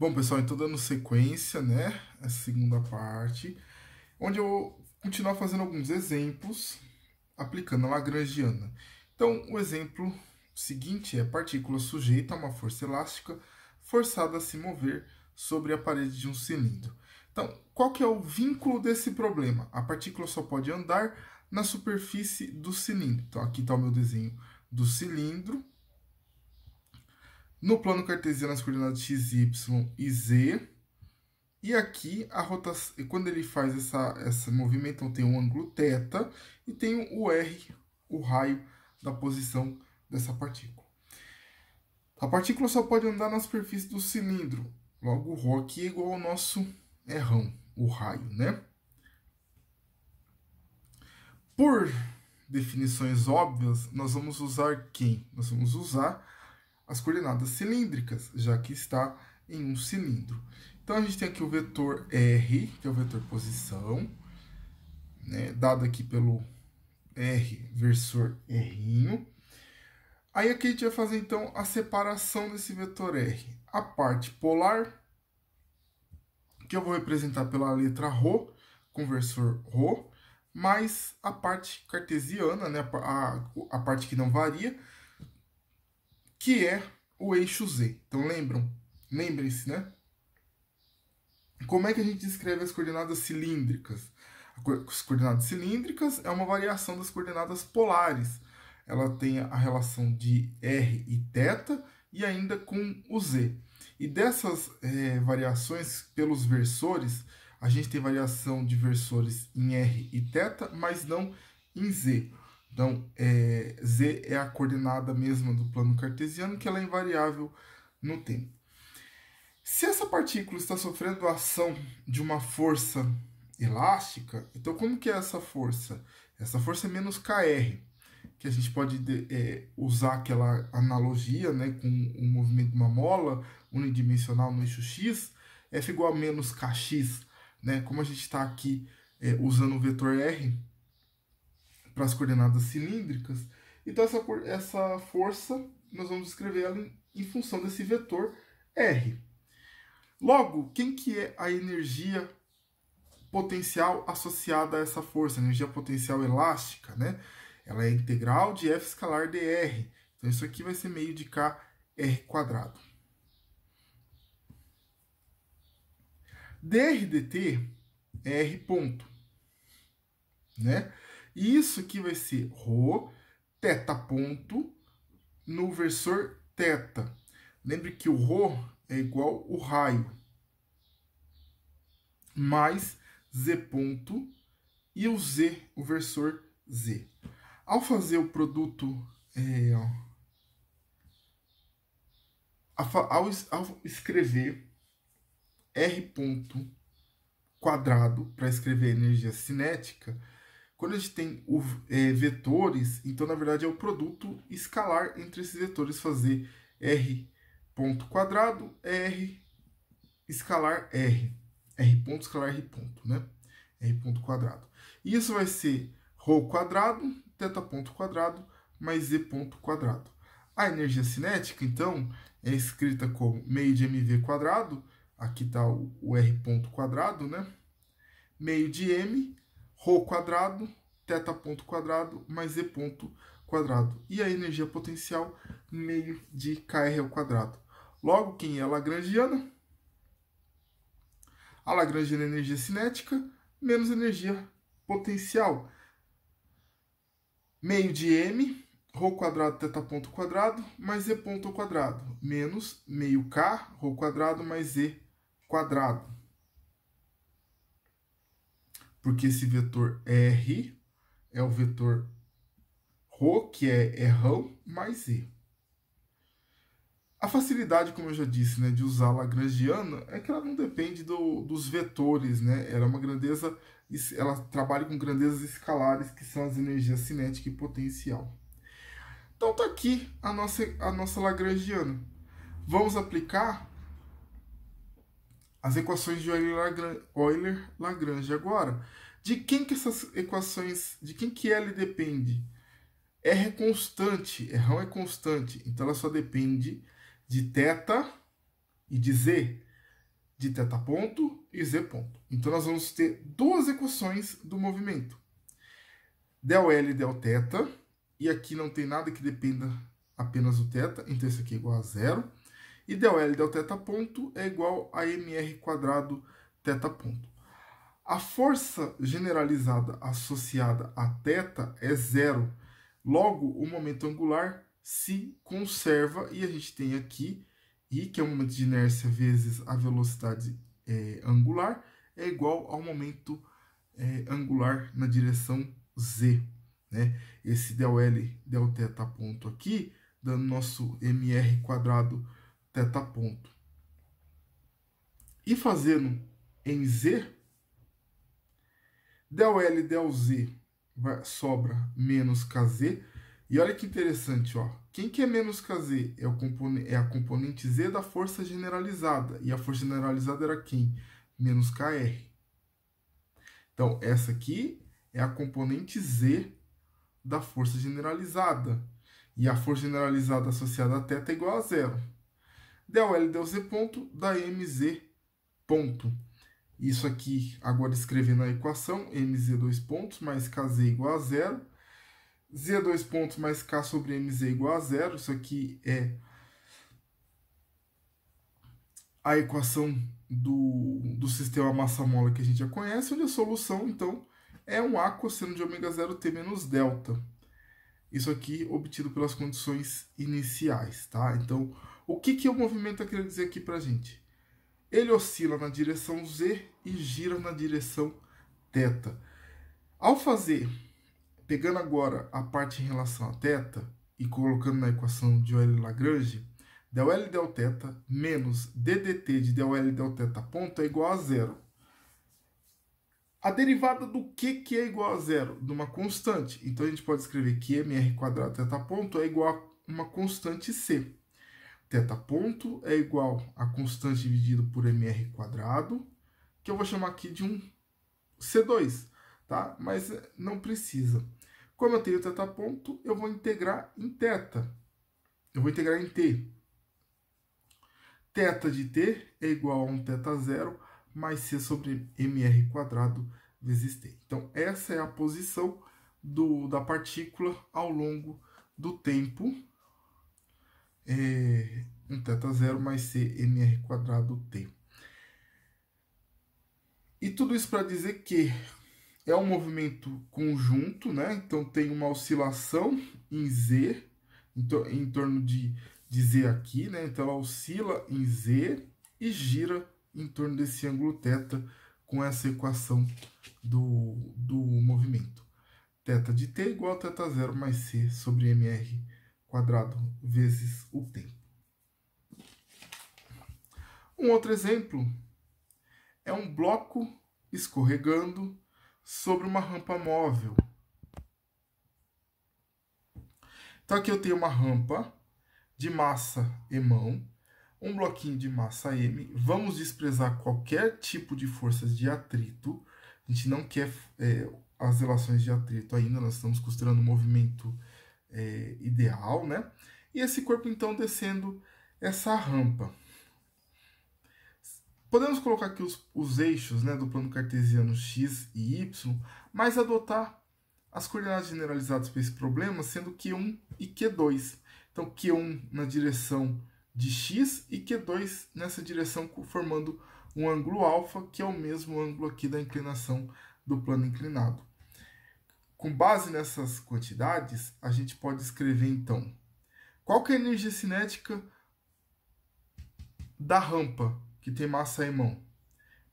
Bom, pessoal, então dando sequência, né, essa segunda parte, onde eu vou continuar fazendo alguns exemplos aplicando a Lagrangiana. Então, o exemplo seguinte é partícula sujeita a uma força elástica forçada a se mover sobre a parede de um cilindro. Então, qual que é o vínculo desse problema? A partícula só pode andar na superfície do cilindro. Então, aqui está o meu desenho do cilindro. No plano cartesiano, as coordenadas x, y e z. E aqui, a rotação, quando ele faz esse movimento, então tem um ângulo θ e tem o r, o raio da posição dessa partícula. A partícula só pode andar na superfície do cilindro. Logo, o ρ aqui é igual ao nosso rão, o raio, né? Por definições óbvias, nós vamos usar quem? Nós vamos usar as coordenadas cilíndricas, já que está em um cilindro. Então, a gente tem aqui o vetor R, que é o vetor posição, né, dado aqui pelo R, versor R'. Aí aqui a gente vai fazer, então, a separação desse vetor R. A parte polar, que eu vou representar pela letra ρ, com versor ρ, mais a parte cartesiana, né, a parte que não varia, que é o eixo Z. Então, lembrem-se, né? Como é que a gente descreve as coordenadas cilíndricas? As coordenadas cilíndricas é uma variação das coordenadas polares. Ela tem a relação de R e θ e ainda com o Z. E dessas variações pelos versores, a gente tem variação de versores em R e θ, mas não em Z. Então, Z é a coordenada mesma do plano cartesiano, que ela é invariável no tempo. Se essa partícula está sofrendo a ação de uma força elástica, então como que é essa força? Essa força é menos kr, que a gente pode usar aquela analogia, né, com o movimento de uma mola unidimensional no eixo x, F igual a menos kx, né? Como a gente está aqui usando o vetor R para as coordenadas cilíndricas, então essa força nós vamos escrever ela em função desse vetor R. Logo, quem que é a energia potencial associada a essa força, energia potencial elástica, né? Ela é integral de F escalar dr. Então, isso aqui vai ser meio de Kr². Dr dt é R ponto, né? E isso aqui vai ser ρ, θ ponto, no versor θ. Lembre que o ρ é igual o raio, mais z ponto, e o z, o versor z. Ao fazer o produto, ao escrever R ponto quadrado para escrever energia cinética, quando a gente tem vetores, então na verdade é o produto escalar entre esses vetores, fazer R ponto quadrado, R escalar R. R ponto escalar R ponto, né? R ponto quadrado. E isso vai ser ρ quadrado, θ ponto quadrado, mais z ponto quadrado. A energia cinética, então, é escrita como meio de mv quadrado, aqui está o R ponto quadrado, né? Meio de m, ρ quadrado, θ ponto quadrado, mais z ponto quadrado. E a energia potencial, meio de kr ao quadrado. Logo, quem é a Lagrangiana? A Lagrangiana é energia cinética menos energia potencial. Meio de m, ρ quadrado, θ ponto quadrado, mais z ponto ao quadrado, menos meio k, ρ quadrado, mais z quadrado. Porque esse vetor R é o vetor ρ, que é rão, mais z. A facilidade, como eu já disse, né, de usar a Lagrangiana é que ela não depende dos vetores, né? Ela é uma grandeza, ela trabalha com grandezas escalares, que são as energias cinética e potencial. Então tá aqui a nossa Lagrangiana. Vamos aplicar as equações de Euler-Lagrange agora. De quem que essas equações, de quem que ela depende? R é constante, rão é constante, então ela só depende de θ e de z. de θ ponto e z ponto. Então, nós vamos ter duas equações do movimento. Del L e del θ, e aqui não tem nada que dependa apenas do θ, então isso aqui é igual a zero. E del L e del θ ponto é igual a mr quadrado θ ponto. A força generalizada associada a θ é zero. Logo, o momento angular se conserva e a gente tem aqui I, que é o momento de inércia vezes a velocidade angular, é igual ao momento angular na direção z. Né? Esse del L, del θ ponto aqui, dando nosso mr quadrado θ ponto. E fazendo em z, del L, del z sobra menos kz. E olha que interessante, ó. Quem que é menos kz? É a componente z da força generalizada. E a força generalizada era quem? Menos kr. Então, essa aqui é a componente z da força generalizada. E a força generalizada associada a θ é igual a zero. Del L, del z ponto dá mz ponto. Isso aqui, agora escrevendo a equação, mz dois pontos mais kz igual a zero. Z dois pontos mais K sobre MZ igual a zero. Isso aqui é a equação do sistema massa-mola que a gente já conhece, onde a solução, então, é um A cosseno de ômega zero T menos delta. Isso aqui obtido pelas condições iniciais, tá? Então, o que o movimento está querendo dizer aqui para a gente? Ele oscila na direção Z e gira na direção θ. Ao fazer... Pegando agora a parte em relação a θ e colocando na equação de Euler-Lagrange, del L del θ menos ddt de del L del θ ponto é igual a zero. A derivada do que é igual a zero? De uma constante. Então, a gente pode escrever que mr quadrado θ ponto é igual a uma constante c. Θ ponto é igual a constante dividido por mr quadrado, que eu vou chamar aqui de um C2, tá? Mas não precisa. Como eu tenho θ ponto, eu vou integrar em θ. Eu vou integrar em t. Θ de t é igual a um θ zero mais c sobre mr quadrado vezes t. Então, essa é a posição da partícula ao longo do tempo. Um θ zero mais c mr quadrado t. E tudo isso para dizer que é um movimento conjunto, né? Então tem uma oscilação em Z, em torno de Z aqui, né? Então ela oscila em Z e gira em torno desse ângulo θ com essa equação do movimento. Θ de t igual a θ zero mais c sobre mr quadrado vezes o tempo. Um outro exemplo é um bloco escorregando sobre uma rampa móvel. Então aqui eu tenho uma rampa de massa e-mão, um bloquinho de massa m. Vamos desprezar qualquer tipo de forças de atrito. A gente não quer as relações de atrito ainda, nós estamos considerando o movimento ideal, né? E esse corpo então descendo essa rampa. Podemos colocar aqui os eixos, né, do plano cartesiano x e y, mas adotar as coordenadas generalizadas para esse problema, sendo Q1 e Q2. Então, Q1 na direção de x e Q2 nessa direção, formando um ângulo alfa, que é o mesmo ângulo aqui da inclinação do plano inclinado. Com base nessas quantidades, a gente pode escrever, então, qual que é a energia cinética da rampa que tem massa e-mão?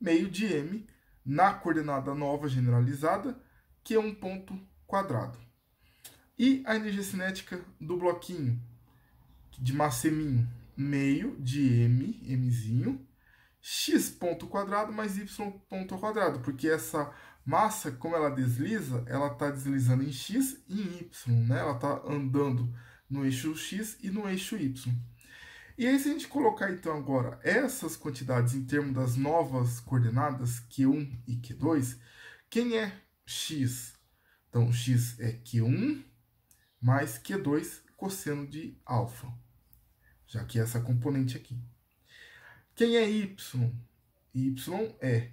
Meio de m na coordenada nova generalizada, que é um ponto quadrado. E a energia cinética do bloquinho de massa m', meio de m, mzinho, x ponto quadrado mais y ponto ao quadrado, porque essa massa, como ela desliza, ela está deslizando em x e em y, né? Ela está andando no eixo x e no eixo y. E aí, se a gente colocar, então, agora essas quantidades em termos das novas coordenadas, Q1 e Q2, quem é x? Então, x é Q1 mais Q2 cosseno de alfa, já que é essa componente aqui. Quem é y? y é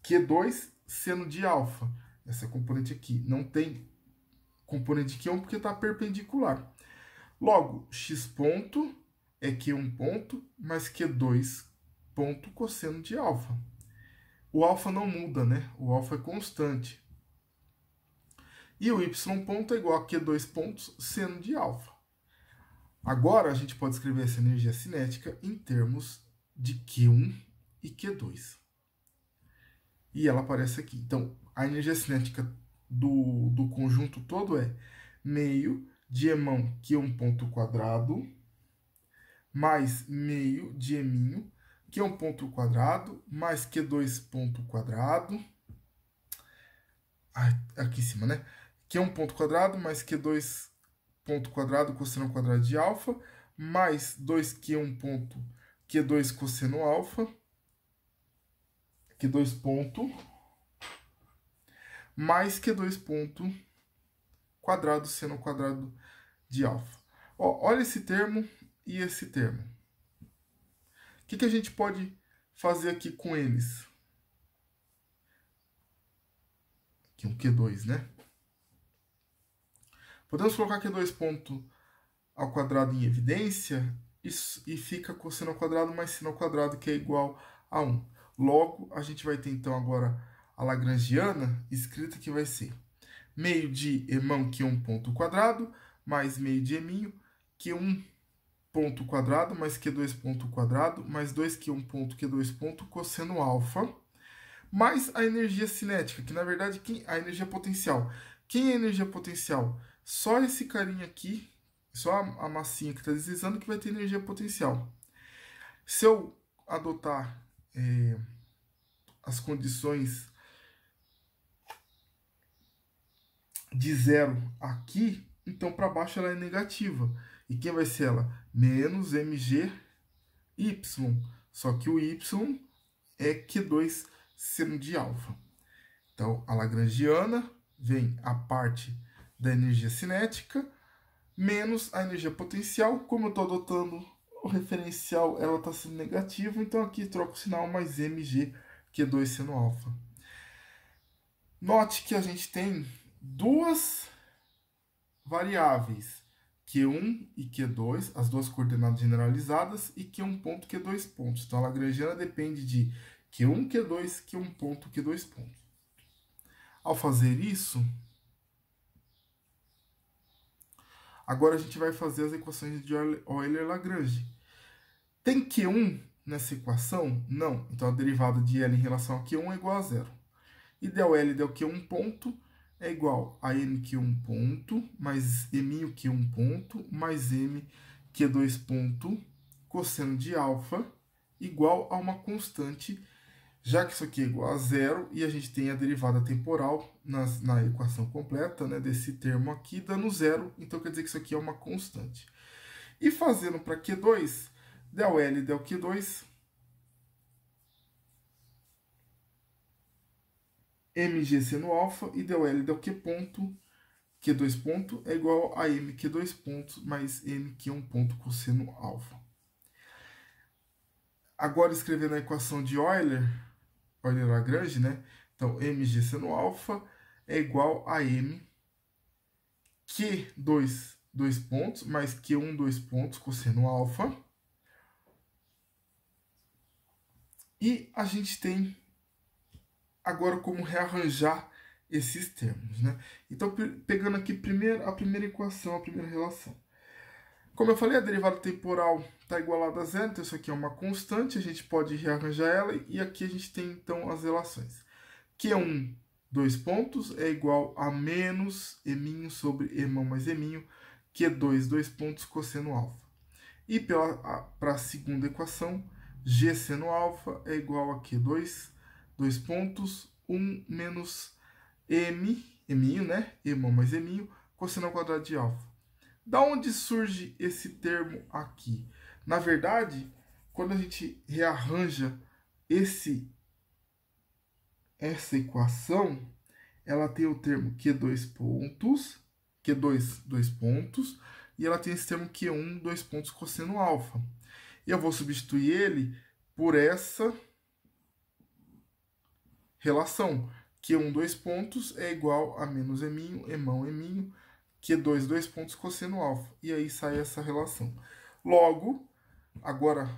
Q2 seno de alfa. Essa componente aqui não tem componente Q1 porque está perpendicular. Logo, x ponto é Q1 ponto mais Q2 ponto cosseno de alfa. O alfa não muda, né? O alfa é constante. E o y ponto é igual a Q2 pontos seno de alfa. Agora, a gente pode escrever essa energia cinética em termos de Q1 e Q2. E ela aparece aqui. Então, a energia cinética do conjunto todo é meio de Emão Q1 ponto quadrado mais meio de Eminho Q1 ponto quadrado mais Q2 ponto quadrado. Aqui em cima, né? Q1 ponto quadrado mais Q2 ponto quadrado cosseno ao quadrado de alfa mais 2Q1 ponto Q2 cosseno alfa. Q2 ponto mais Q2 ponto quadrado seno ao quadrado de alfa. Ó, olha esse termo e esse termo. O que a gente pode fazer aqui com eles? Aqui um Q2, né? Podemos colocar Q2 ponto ao quadrado em evidência e fica cosseno ao quadrado mais seno ao quadrado, que é igual a 1. Logo, a gente vai ter, então, agora a lagrangiana escrita, que vai ser meio de Emão Q1 ponto quadrado mais meio de Eminho Q1 ponto quadrado mais Q2 ponto quadrado mais 2Q1 ponto Q2 ponto cosseno alfa mais a energia cinética, que na verdade a energia potencial. Quem é a energia potencial? Só esse carinha aqui, só a massinha que está deslizando que vai ter energia potencial. Se eu adotar as condições de zero aqui, então para baixo ela é negativa. E quem vai ser ela? Menos mgy. Só que o y é Q2 seno de alfa. Então, a lagrangiana vem a parte da energia cinética menos a energia potencial. Como eu estou adotando o referencial, ela está sendo negativa, então aqui troco o sinal mais mg Q2 seno alfa. Note que a gente tem duas variáveis, Q1 e Q2, as duas coordenadas generalizadas, e Q1 ponto, Q2 pontos. Então, a lagrangiana depende de Q1, Q2, Q1 ponto, Q2 pontos. Ao fazer isso, agora a gente vai fazer as equações de Euler-Lagrange. Tem Q1 nessa equação? Não. Então, a derivada de L em relação a Q1 é igual a zero. E del L del Q1 ponto é igual a M Q1 ponto mais M Q1 ponto mais M Q2 ponto cosseno de alfa igual a uma constante, já que isso aqui é igual a zero e a gente tem a derivada temporal na equação completa, né, desse termo aqui, dando zero, então quer dizer que isso aqui é uma constante. E fazendo para Q2, del L del Q2, mg seno alfa e del L del Q ponto, Q2 ponto, é igual a M Q2 pontos mais M Q1 ponto cosseno alfa. Agora, escrevendo a equação de Euler-Lagrange, né? Então, mg seno alfa é igual a M Q2 2 pontos mais Q1 2 pontos cosseno alfa. E a gente tem agora como rearranjar esses termos, né? Então, pegando aqui a primeira equação, a primeira relação. Como eu falei, a derivada temporal está igualada a zero, então isso aqui é uma constante, a gente pode rearranjar ela, e aqui a gente tem, então, as relações. Q1, 2 pontos, é igual a menos Eminho sobre Emão mais Eminho, Q2, 2 pontos, cosseno alfa. E para a segunda equação, G seno alfa é igual a Q2, 2 pontos, 1 menos Eminho, né? Emão mais Eminho, cosseno ao quadrado de alfa. Da onde surge esse termo aqui? Na verdade, quando a gente rearranja essa equação, ela tem o termo Q2 pontos, Q2, 2 pontos, e ela tem esse termo Q1, 2 pontos, cosseno alfa. E eu vou substituir ele por essa relação. Q1, 2 pontos, é igual a menos eminho, emão, eminho, Q2, 2 pontos, cosseno alfa. E aí sai essa relação. Logo, agora,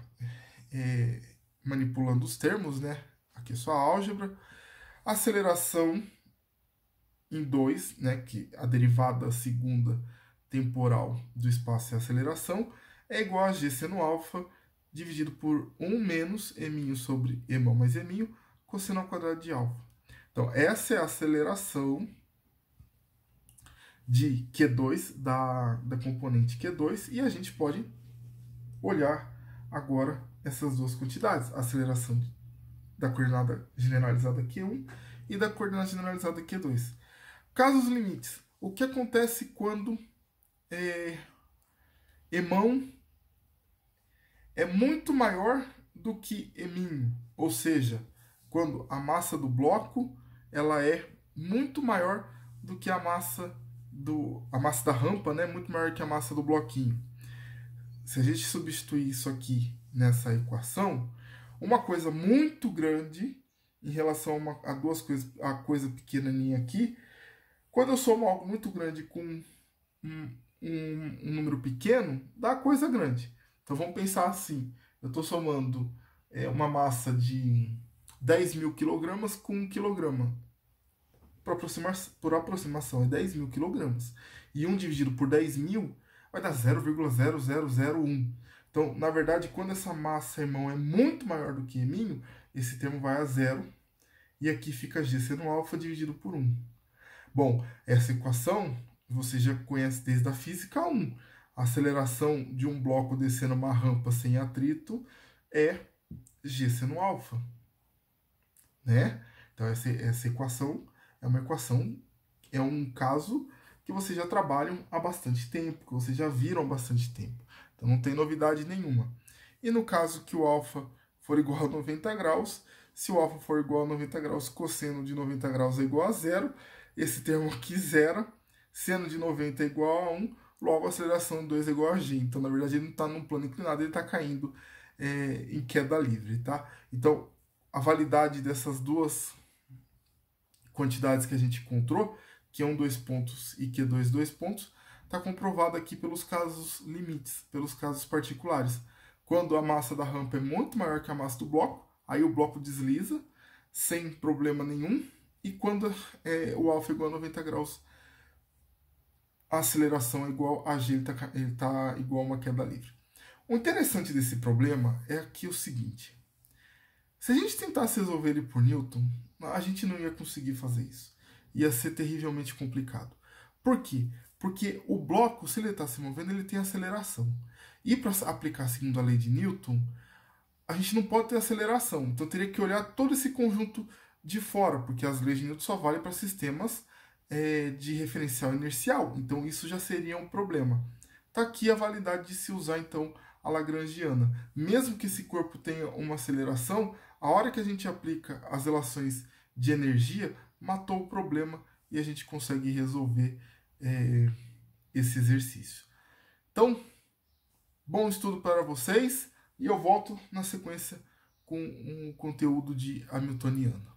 manipulando os termos, né? Aqui é só a álgebra. Aceleração em 2, né? Que a derivada segunda temporal do espaço é a aceleração, é igual a g seno alfa dividido por 1 menos eminho sobre emão mais eminho, cosseno ao quadrado de alfa. Então, essa é a aceleração de Q2, da componente Q2, e a gente pode olhar agora essas duas quantidades, a aceleração da coordenada generalizada Q1 e da coordenada generalizada Q2. Casos limites. O que acontece quando emão é muito maior do que eminho? Ou seja, quando a massa do bloco ela é muito maior do que a massa da rampa, né? Muito maior que a massa do bloquinho. Se a gente substituir isso aqui nessa equação, uma coisa muito grande em relação a duas coisas, a coisa pequenininha aqui, quando eu somo algo muito grande com um número pequeno, dá coisa grande. Então vamos pensar assim, eu estou somando uma massa de 10 mil quilogramas com 1 quilograma. Por aproximação, é 10 mil quilogramas. E 1 dividido por 10 mil vai dar 0,0001. Então, na verdade, quando essa massa emão é muito maior do que eminho, esse termo vai a zero. E aqui fica g seno alfa dividido por 1. Bom, essa equação você já conhece desde a física 1. A aceleração de um bloco descendo uma rampa sem atrito é g seno alfa. Né? Então, essa equação é uma equação, é um caso que vocês já trabalham há bastante tempo, que vocês já viram há bastante tempo. Então não tem novidade nenhuma. E no caso que o alfa for igual a 90 graus, se o alfa for igual a 90 graus, cosseno de 90 graus é igual a zero, esse termo aqui zero, seno de 90 é igual a 1, logo a aceleração de 2 é igual a g. Então, na verdade, ele não está num plano inclinado, ele está caindo em queda livre, tá? Então, a validade dessas duas quantidades que a gente encontrou, Q1, 2 pontos e Q2, 2 pontos, está comprovada aqui pelos casos limites, pelos casos particulares. Quando a massa da rampa é muito maior que a massa do bloco, aí o bloco desliza sem problema nenhum, e quando o alfa é igual a 90 graus, a aceleração é igual a g, ele está igual a uma queda livre. O interessante desse problema é aqui o seguinte: se a gente tentasse resolver ele por Newton, a gente não ia conseguir fazer isso. Ia ser terrivelmente complicado. Por quê? Porque o bloco, se ele está se movendo, ele tem aceleração. E para aplicar segundo a lei de Newton, a gente não pode ter aceleração. Então teria que olhar todo esse conjunto de fora, porque as leis de Newton só valem para sistemas de referencial inercial. Então isso já seria um problema. Está aqui a validade de se usar, então, a lagrangiana. Mesmo que esse corpo tenha uma aceleração, a hora que a gente aplica as relações de energia, matou o problema e a gente consegue resolver esse exercício. Então, bom estudo para vocês e eu volto na sequência com um conteúdo de hamiltoniano.